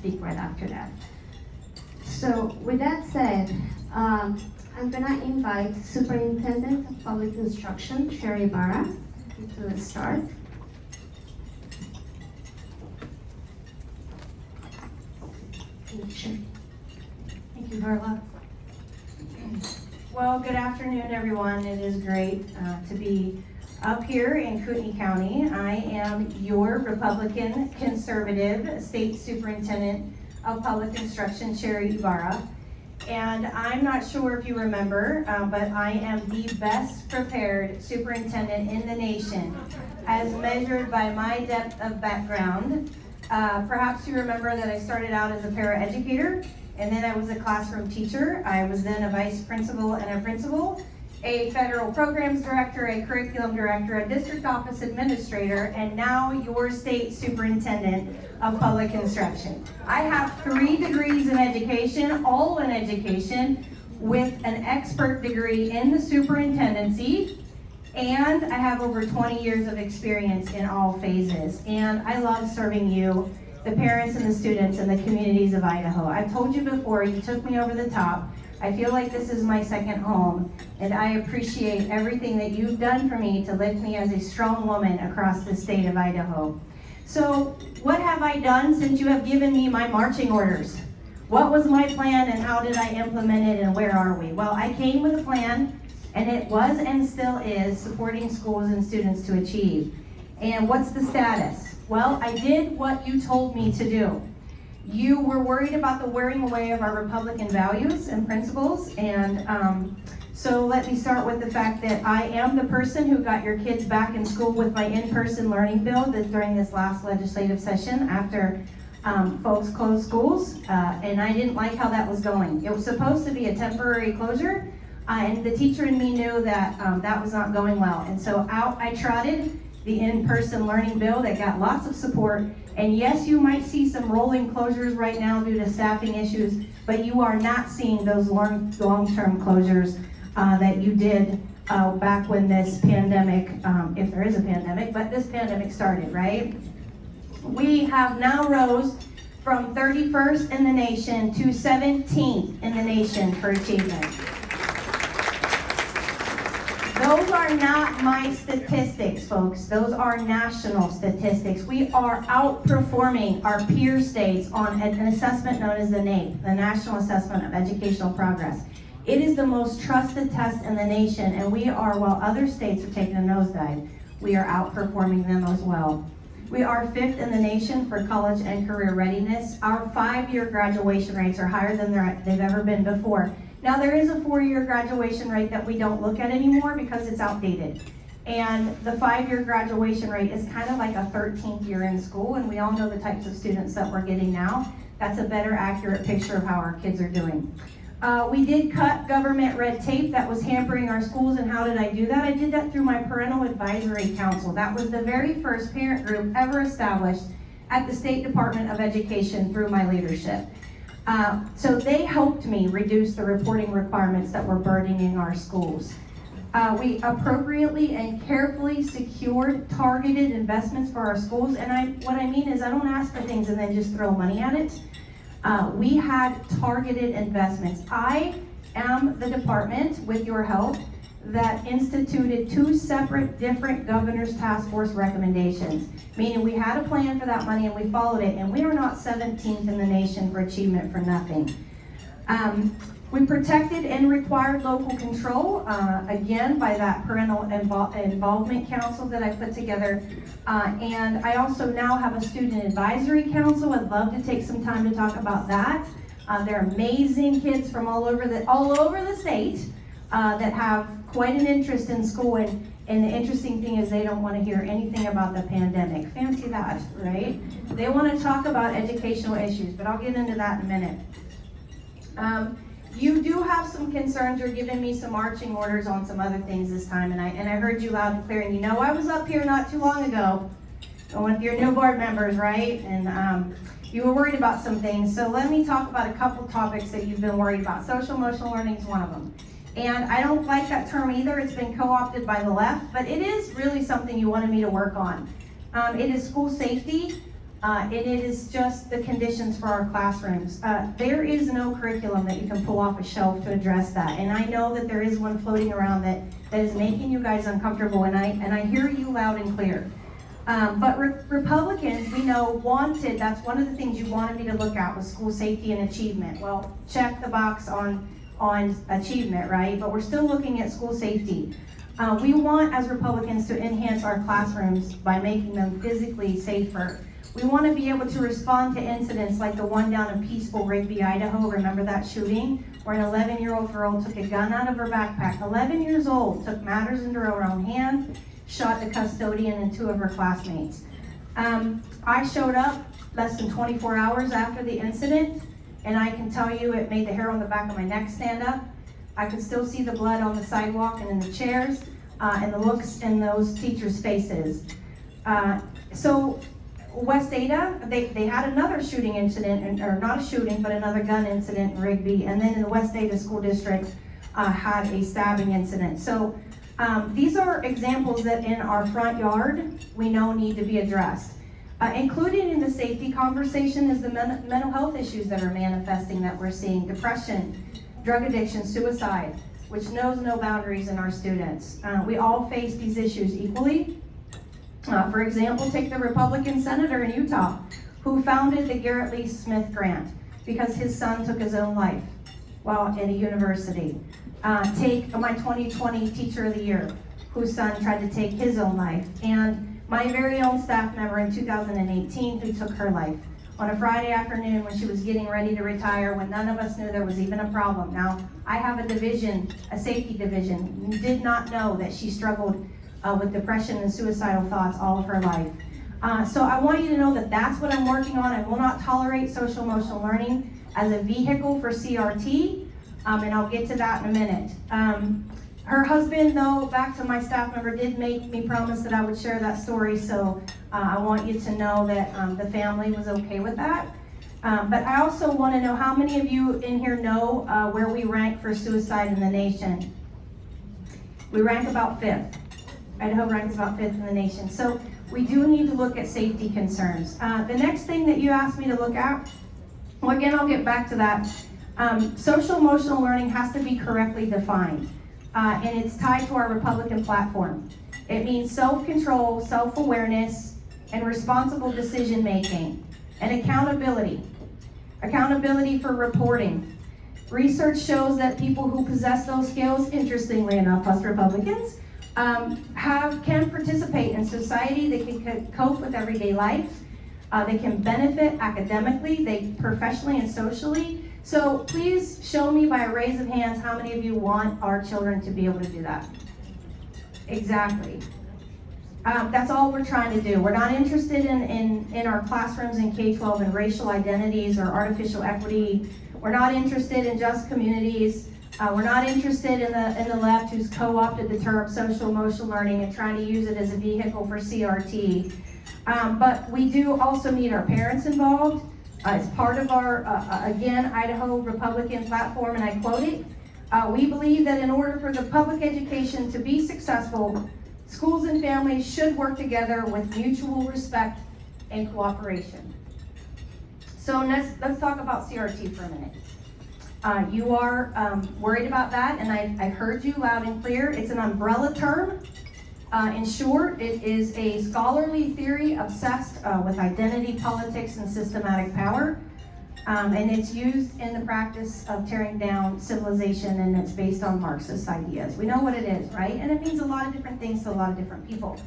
speak right after that. So with that said, I'm gonna invite Superintendent of Public Instruction, Sherri Ybarra, to start. Thank you, Carla. Well, good afternoon, everyone. It is great to be up here in Kootenai County. I am your Republican conservative State Superintendent of Public Instruction, Sherri Ybarra. And I'm not sure if you remember, but I am the best prepared superintendent in the nation as measured by my depth of background. Perhaps you remember that I started out as a paraeducator, and then I was a classroom teacher. I was then a vice principal and a principal, a federal programs director, a curriculum director, a district office administrator, and now your state superintendent of public instruction. I have 3 degrees in education, all in education, with an expert degree in the superintendency, and I have over 20 years of experience in all phases. And I love serving you, the parents and the students and the communities of Idaho. I've told you before, you took me over the top. I feel like this is my second home, and I appreciate everything that you've done for me to lift me as a strong woman across the state of Idaho. So what have I done since you have given me my marching orders? What was my plan and how did I implement it and where are we? Well, I came with a plan, and it was and still is supporting schools and students to achieve. And what's the status? Well, I did what you told me to do. You were worried about the wearing away of our Republican values and principles, and so let me start with the fact that I am the person who got your kids back in school with my in-person learning bill during this last legislative session after folks closed schools, and I didn't like how that was going. It was supposed to be a temporary closure, and the teacher in me knew that that was not going well, and so out I trotted the in-person learning bill that got lots of support. And yes, you might see some rolling closures right now due to staffing issues, but you are not seeing those long-term closures that you did back when this pandemic, if there is a pandemic, but this pandemic started, right? We have now rose from 31st in the nation to 17th in the nation for achievement. Those are not my statistics, folks. Those are national statistics. We are outperforming our peer states on an assessment known as the NAEP, the National Assessment of Educational Progress. It is the most trusted test in the nation, and we are, while other states are taking a nosedive, we are outperforming them as well. We are 5th in the nation for college and career readiness. Our 5-year graduation rates are higher than they've ever been before. Now, there is a 4-year graduation rate that we don't look at anymore because it's outdated. And the 5-year graduation rate is kind of like a 13th year in school, and we all know the types of students that we're getting now. That's a better, accurate picture of how our kids are doing. We did cut government red tape that was hampering our schools, and how did I do that? I did that through my Parental Advisory Council. That was the very first parent group ever established at the State Department of Education through my leadership. So they helped me reduce the reporting requirements that were burdening our schools. We appropriately and carefully secured targeted investments for our schools, and what I mean is I don't ask for things and then just throw money at it. We had targeted investments. I am the department, with your help, that instituted 2 separate different governor's task force recommendations, meaning we had a plan for that money and we followed it, and we are not 17th in the nation for achievement for nothing. We protected and required local control, again, by that Parental Involvement Council that I put together. And I also now have a Student Advisory Council. I'd love to take some time to talk about that. They're amazing kids from all over the state that have quite an interest in school, and the interesting thing is they don't want to hear anything about the pandemic. Fancy that, right? They want to talk about educational issues, but I'll get into that in a minute. You do have some concerns. You're giving me some marching orders on some other things this time, and I heard you loud and clear. And you know I was up here not too long ago, one of your new board members, right? And you were worried about some things. So let me talk about a couple topics that you've been worried about. Social emotional learning is one of them. And I don't like that term either. It's been co-opted by the left, but it is really something you wanted me to work on. It is school safety. and it is just the conditions for our classrooms. There is no curriculum that you can pull off a shelf to address that, and I know that there is one floating around that is making you guys uncomfortable, and I hear you loud and clear. But Republicans, we know, wanted, that's one of the things you wanted me to look at, was school safety and achievement. Well, check the box on achievement, right? But we're still looking at school safety. We want, as Republicans, to enhance our classrooms by making them physically safer. We want to be able to respond to incidents like the one down in peaceful Rigby, Idaho. Remember that shooting where an 11-year-old girl took a gun out of her backpack, 11 years old, took matters into her own hands, shot the custodian and 2 of her classmates. I showed up less than 24 hours after the incident, and I can tell you it made the hair on the back of my neck stand up. I could still see the blood on the sidewalk and in the chairs, and the looks in those teachers' faces. So West Ada, they had another shooting incident, or not a shooting, but another gun incident in Rigby, and then in the West Ada School District had a stabbing incident. So these are examples that in our front yard we know need to be addressed. Included in the safety conversation is the mental health issues that are manifesting that we're seeing: depression, drug addiction, suicide, which knows no boundaries in our students. We all face these issues equally. For example, take the Republican senator in Utah who founded the Garrett Lee Smith Grant because his son took his own life while in a university. Take my 2020 Teacher of the Year whose son tried to take his own life, and my very own staff member in 2018 who took her life on a Friday afternoon when she was getting ready to retire, when none of us knew there was even a problem. Now, I have a division, a safety division, did not know that she struggled with depression and suicidal thoughts all of her life. So I want you to know that that's what I'm working on. I will not tolerate social emotional learning as a vehicle for CRT, and I'll get to that in a minute. Her husband, though, back to my staff member, did make me promise that I would share that story, so I want you to know that the family was okay with that. But I also want to know how many of you in here know where we rank for suicide in the nation. We rank about 5th. Idaho ranks about 5th in the nation. So we do need to look at safety concerns. The next thing that you asked me to look at, well, again, I'll get back to that. Social emotional learning has to be correctly defined, and it's tied to our Republican platform. It means self-control, self-awareness, and responsible decision-making, and accountability. Accountability for reporting. Research shows that people who possess those skills, interestingly enough, us Republicans, can participate in society. They can cope with everyday life. They can benefit academically, professionally, and socially. So please show me by a raise of hands how many of you want our children to be able to do that. Exactly. That's all we're trying to do. We're not interested in our classrooms in K-12 in racial identities or artificial equity. We're not interested in just communities. We're not interested in the left who's co-opted the term social emotional learning and trying to use it as a vehicle for CRT. But we do also need our parents involved. It's part of our, again, Idaho Republican platform, and I quote it. We believe that in order for the public education to be successful, schools and families should work together with mutual respect and cooperation. So let's talk about CRT for a minute. You are worried about that, and I heard you loud and clear. It's an umbrella term. In short, it is a scholarly theory obsessed with identity, politics, and systematic power. And it's used in the practice of tearing down civilization, and it's based on Marxist ideas. We know what it is, right? And it means a lot of different things to a lot of different people.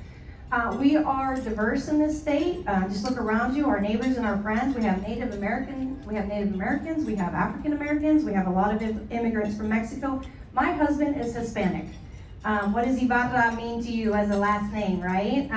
We are diverse in this state. Just look around you, our neighbors and our friends. We have Native Americans, we have African Americans, we have a lot of immigrants from Mexico. My husband is Hispanic. What does Ybarra mean to you as a last name, right?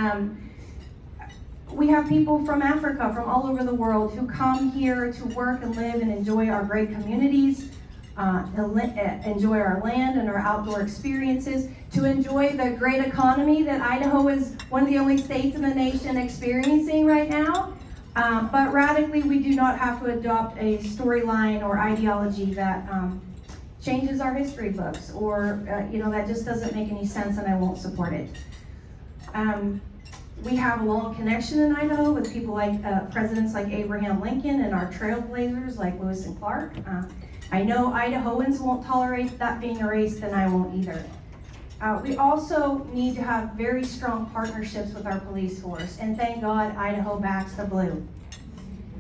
We have people from Africa, from all over the world, who come here to work and live and enjoy our great communities, enjoy our land and our outdoor experiences, to enjoy the great economy that Idaho is one of the only states in the nation experiencing right now. But radically, we do not have to adopt a storyline or ideology that changes our history books, or that just doesn't make any sense, and I won't support it. We have a long connection in Idaho with people like presidents like Abraham Lincoln and our trailblazers like Lewis and Clark. I know Idahoans won't tolerate that being erased, and I won't either. We also need to have very strong partnerships with our police force, and thank God Idaho backs the blue.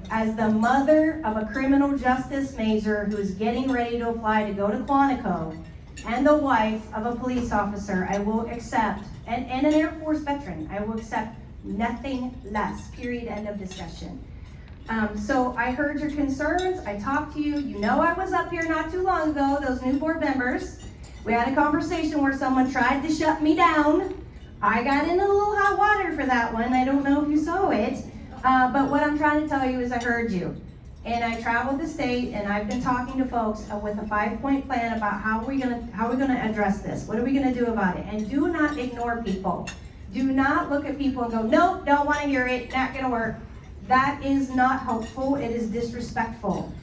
As the mother of a criminal justice major who is getting ready to apply to go to Quantico, and the wife of a police officer, I will accept, and an Air Force veteran, I will accept nothing less, period, end of discussion. So I heard your concerns, I talked to you, you know I was up here not too long ago, those new board members. We had a conversation where someone tried to shut me down. I got in a little hot water for that one, I don't know if you saw it. But what I'm trying to tell you is I heard you. And I traveled the state, and I've been talking to folks with a 5-point plan about how we're gonna address this. What are we gonna do about it? And do not ignore people. Do not look at people and go, nope, don't wanna hear it, not gonna work. That is not helpful, it is disrespectful.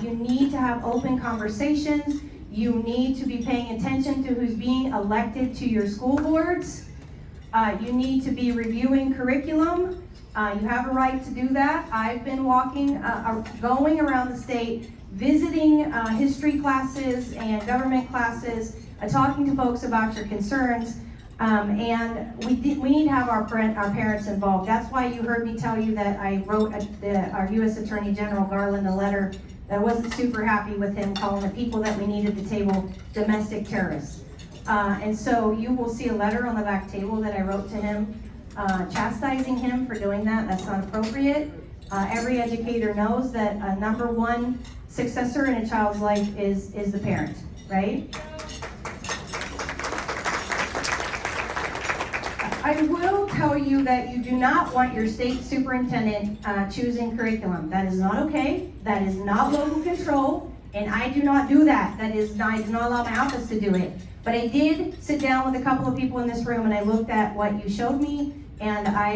You need to have open conversations. You need to be paying attention to who's being elected to your school boards. You need to be reviewing curriculum. You have a right to do that. I've been going around the state, visiting history classes and government classes, talking to folks about your concerns, and we need to have our parents involved. That's why you heard me tell you that I wrote our U.S. Attorney General Garland a letter that I wasn't super happy with him calling the people that we need at the table domestic terrorists. And so you will see a letter on the back table that I wrote to him, chastising him for doing that. That's not appropriate. Every educator knows that a number one successor in a child's life is the parent, right? I will tell you that you do not want your state superintendent choosing curriculum. That is not okay. That is not local control, and I do not do that. I do not allow my office to do it. But I did sit down with a couple of people in this room, and I looked at what you showed me, and I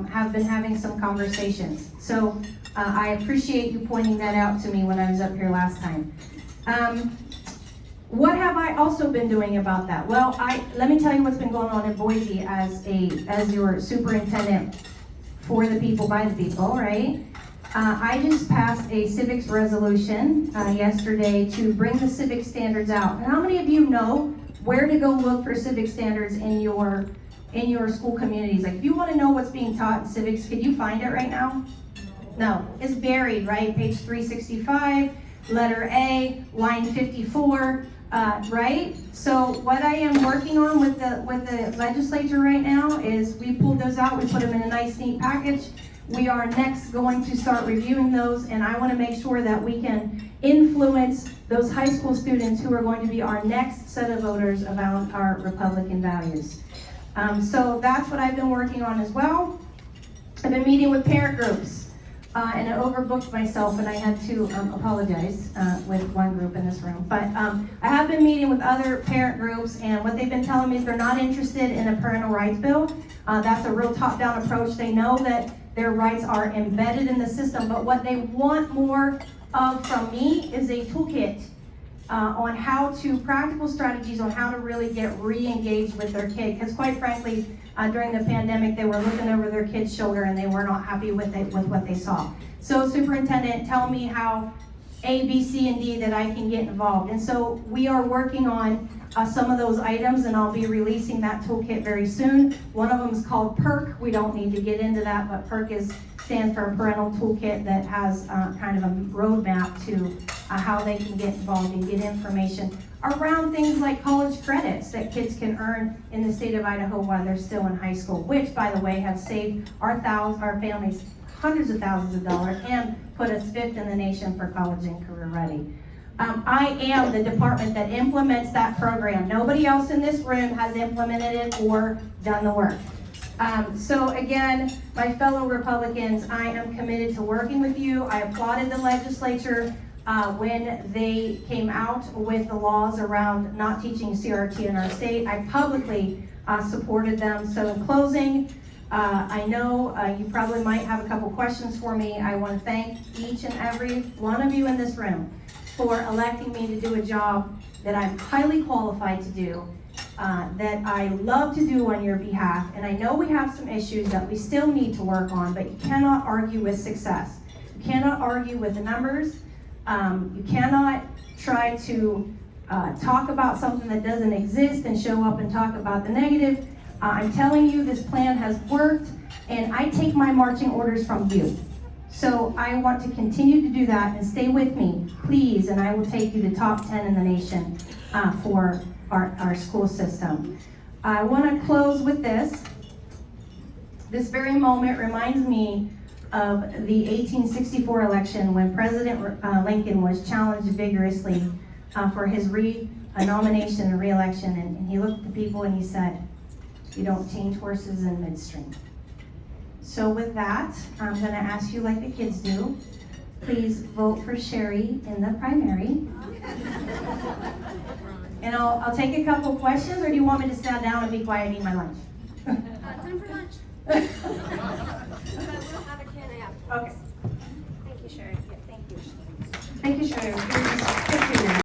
have been having some conversations. So I appreciate you pointing that out to me when I was up here last time. What have I also been doing about that? Well, let me tell you what's been going on in Boise as your superintendent for the people, by the people, right? I just passed a civics resolution yesterday to bring the civic standards out. And how many of you know where to go look for civic standards in your school communities? Like, if you want to know what's being taught in civics, could you find it right now? No, it's buried, right? Page 365, letter A, line 54. Right? So what I am working on with the legislature right now is we pulled those out, we put them in a nice neat package. We are next going to start reviewing those, and I want to make sure that we can influence those high school students who are going to be our next set of voters about our Republican values. So that's what I've been working on as well. I've been meeting with parent groups. And I overbooked myself, and I had to apologize with one group in this room. But I have been meeting with other parent groups, and what they've been telling me is they're not interested in a parental rights bill. That's a real top-down approach. They know that their rights are embedded in the system, but what they want more of from me is a toolkit on how to, practical strategies on how to really get re-engaged with their kid. Because quite frankly, during the pandemic, they were looking over their kid's shoulder and they were not happy with what they saw. So superintendent, tell me how A, B, C, and D that I can get involved. And so we are working on some of those items, and I'll be releasing that toolkit very soon. One of them is called PERC. We don't need to get into that, but PERC stands for a parental toolkit that has kind of a roadmap to how they can get involved and get information around things like college credits that kids can earn in the state of Idaho while they're still in high school, which, by the way, have saved our families hundreds of thousands of dollars and put us 5th in the nation for college and career ready. I am the department that implements that program. Nobody else in this room has implemented it or done the work. So again, my fellow Republicans, I am committed to working with you. I applauded the legislature when they came out with the laws around not teaching CRT in our state. I publicly supported them. So in closing, I know you probably might have a couple questions for me. I want to thank each and every one of you in this room for electing me to do a job that I'm highly qualified to do. that I love to do on your behalf. And I know we have some issues that we still need to work on, but you cannot argue with success. You cannot argue with the numbers. You cannot try to talk about something that doesn't exist and show up and talk about the negative. I'm telling you, this plan has worked, and I take my marching orders from you. So I want to continue to do that, and stay with me, please, and I will take you to top 10 in the nation for our school system. I want to close with this. This very moment reminds me of the 1864 election when President Lincoln was challenged vigorously for his nomination and re-election, and he looked at the people and he said, "You don't change horses in midstream." So with that, I'm going to ask you like the kids do, please vote for Sherri in the primary. And I'll take a couple questions, or do you want me to stand down and be quiet and eat my lunch? Time for lunch. But we'll have a Q&A afterwards. Okay. Thank you, Sherri. Thank you. Thank you, Sherri.